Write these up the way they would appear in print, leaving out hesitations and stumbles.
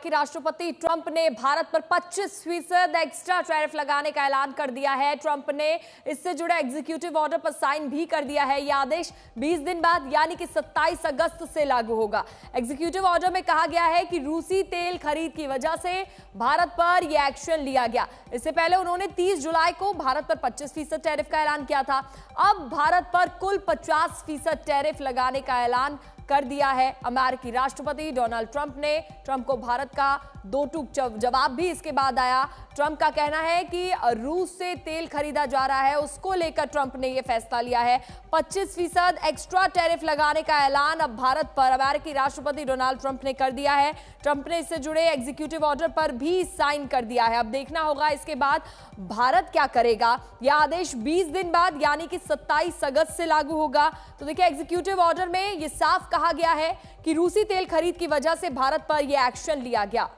अमेरिकी राष्ट्रपति ट्रंप ने भारत पर 25% एक्स्ट्रा टैरिफ लगाने का ऐलान कर दिया है। ट्रंप ने इससे जुड़े एग्जीक्यूटिव ऑर्डर पर साइन भी कर दिया है। यह आदेश 20 दिन बाद यानी कि 27 अगस्त से लागू होगा। एग्जीक्यूटिव ऑर्डर में कहा गया है कि रूसी तेल खरीद की वजह से भारत पर यह एक्शन लिया गया। इससे पहले उन्होंने 30 जुलाई को भारत पर 25% टैरिफ का ऐलान किया था। अब भारत पर कुल 50% टैरिफ लगाने का ऐलान कर दिया है। अमेरिकी राष्ट्रपति डोनाल्ड ट्रंप ने ट्रंप को भारत का दो टूक जवाब भी इसके बाद आया। ट्रंप का कहना है कि रूस से तेल खरीदा जा रहा है, उसको लेकर ट्रंप ने यह फैसला लिया है। 25% एक्स्ट्रा टैरिफ लगाने का ऐलान अब भारत पर अमेरिकी राष्ट्रपति डोनाल्ड ट्रंप ने कर दिया है। ट्रंप ने इससे जुड़े एग्जीक्यूटिव ऑर्डर पर भी साइन कर दिया है। अब देखना होगा इसके बाद भारत क्या करेगा। यह आदेश 20 दिन बाद यानी कि 27 अगस्त से लागू होगा। तो देखिए, एग्जीक्यूटिव ऑर्डर में यह साफ कहा गया है कि रूसी तेल खरीद की वजह से भारत पर यह एक्शन लिया गया।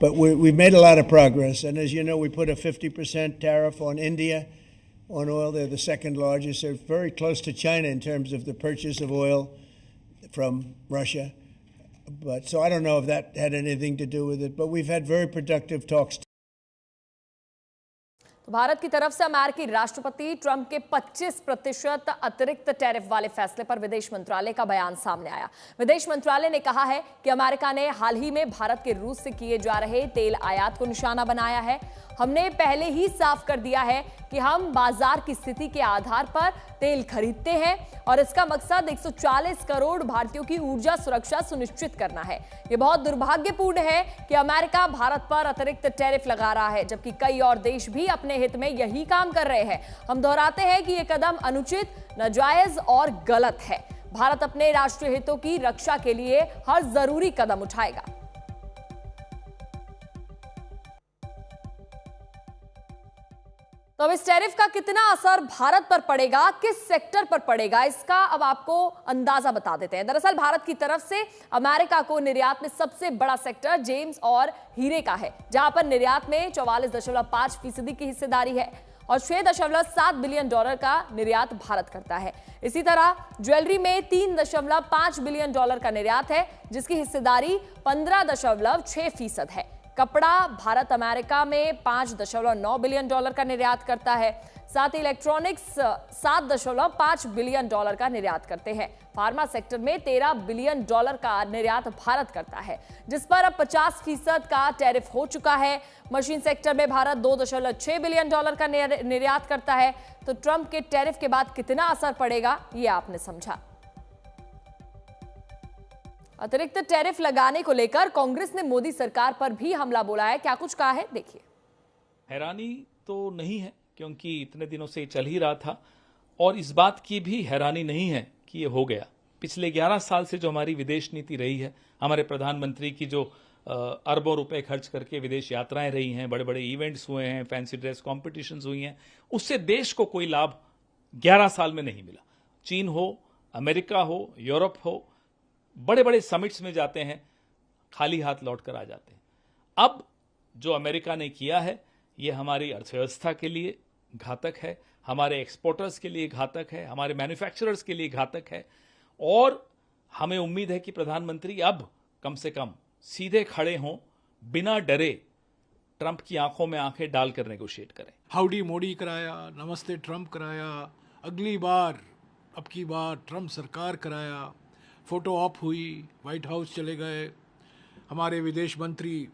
But we've made a lot of progress, and as you know, we put a 50% tariff on India on oil. They're the second largest. They're very close to China in terms of the purchase of oil from Russia. But so I don't know if that had anything to do with it, but we've had very productive talks. Bharat की तरफ से अमेरिकी राष्ट्रपति Trump के 25% अतिरिक्त tariff वाले फैसले पर विदेश मंत्रालय का बयान सामने आया। विदेश मंत्रालय ने कहा है कि अमेरिका ने हाल ही में भारत के रूस से किए जा रहे तेल आयात को निशाना बनाया है। हमने पहले ही साफ कर दिया है कि हम बाजार की स्थिति के आधार पर तेल खरीदते हैं और इसका मकसद 140 करोड़ भारतीयों की ऊर्जा सुरक्षा सुनिश्चित करना है। यह बहुत दुर्भाग्यपूर्ण है कि अमेरिका भारत पर अतिरिक्त टैरिफ लगा रहा है, जबकि कई और देश भी अपने हित में यही काम कर रहे हैं। हम दोहराते हैं कि यह कदम अनुचित, नाजायज और गलत है। भारत अपने राष्ट्रीय हितों की रक्षा के लिए हर जरूरी कदम उठाएगा। तो अब इस टैरिफ का कितना असर भारत पर पड़ेगा, किस सेक्टर पर पड़ेगा, इसका अब आपको अंदाजा बता देते हैं। दरअसल भारत की तरफ से अमेरिका को निर्यात में सबसे बड़ा सेक्टर जेम्स और हीरे का है, जहां पर निर्यात में 44.5% की हिस्सेदारी है और $6.7 बिलियन का निर्यात भारत करता है। इसी तरह ज्वेलरी में $3.5 बिलियन का निर्यात है, जिसकी हिस्सेदारी 15.6% है। कपड़ा भारत अमेरिका में $5.9 बिलियन का निर्यात करता है। साथ ही इलेक्ट्रॉनिक्स $7.5 बिलियन का निर्यात करते हैं। फार्मा सेक्टर में $13 बिलियन का निर्यात भारत करता है, जिस पर अब 50% का टैरिफ हो चुका है। मशीन सेक्टर में भारत $2.6 बिलियन का निर्यात करता है। तो ट्रंप के टैरिफ के बाद कितना असर पड़ेगा, ये आपने समझा। अतिरिक्त टैरिफ लगाने को लेकर कांग्रेस ने मोदी सरकार पर भी हमला बोला है। क्या कुछ कहा है, देखिए। हैरानी तो नहीं है, क्योंकि इतने दिनों से चल ही रहा था, और इस बात की भी हैरानी नहीं है कि ये हो गया। पिछले 11 साल से जो हमारी विदेश नीति रही है, हमारे प्रधानमंत्री की जो अरबों रुपए खर्च करके विदेश यात्राएं रही हैं, बड़े बड़े इवेंट्स हुए हैं, फैंसी ड्रेस कॉम्पिटिशन्स हुई हैं, उससे देश को कोई लाभ 11 साल में नहीं मिला। चीन हो, अमेरिका हो, यूरोप हो, बड़े बड़े समिट्स में जाते हैं, खाली हाथ लौट कर आ जाते हैं। अब जो अमेरिका ने किया है, ये हमारी अर्थव्यवस्था के लिए घातक है, हमारे एक्सपोर्टर्स के लिए घातक है, हमारे मैन्युफैक्चरर्स के लिए घातक है। और हमें उम्मीद है कि प्रधानमंत्री अब कम से कम सीधे खड़े हों, बिना डरे ट्रंप की आंखों में आंखें डालकर नेगोशिएट करें। हाउडी मोदी कराया, नमस्ते ट्रंप कराया, अगली बार अब की बार ट्रंप सरकार कराया, फोटो ऑप हुई, व्हाइट हाउस चले गए। हमारे विदेश मंत्री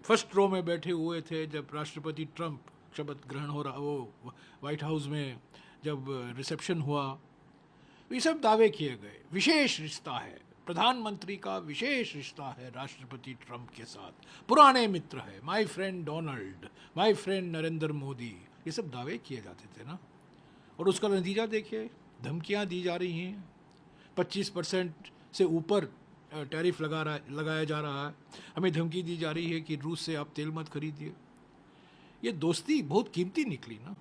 फर्स्ट रो में बैठे हुए थे जब राष्ट्रपति ट्रंप शपथ ग्रहण हो रहा, वो व्हाइट हाउस में जब रिसेप्शन हुआ, ये सब दावे किए गए। विशेष रिश्ता है, प्रधानमंत्री का विशेष रिश्ता है राष्ट्रपति ट्रंप के साथ, पुराने मित्र है, my friend Donald, my friend Narendra Modi, ये सब दावे किए जाते थे ना। और उसका नतीजा देखिए, धमकियां दी जा रही हैं। 25% से ऊपर टैरिफ लगाया जा रहा है। हमें धमकी दी जा रही है कि रूस से आप तेल मत खरीदिए। ये दोस्ती बहुत कीमती निकली ना।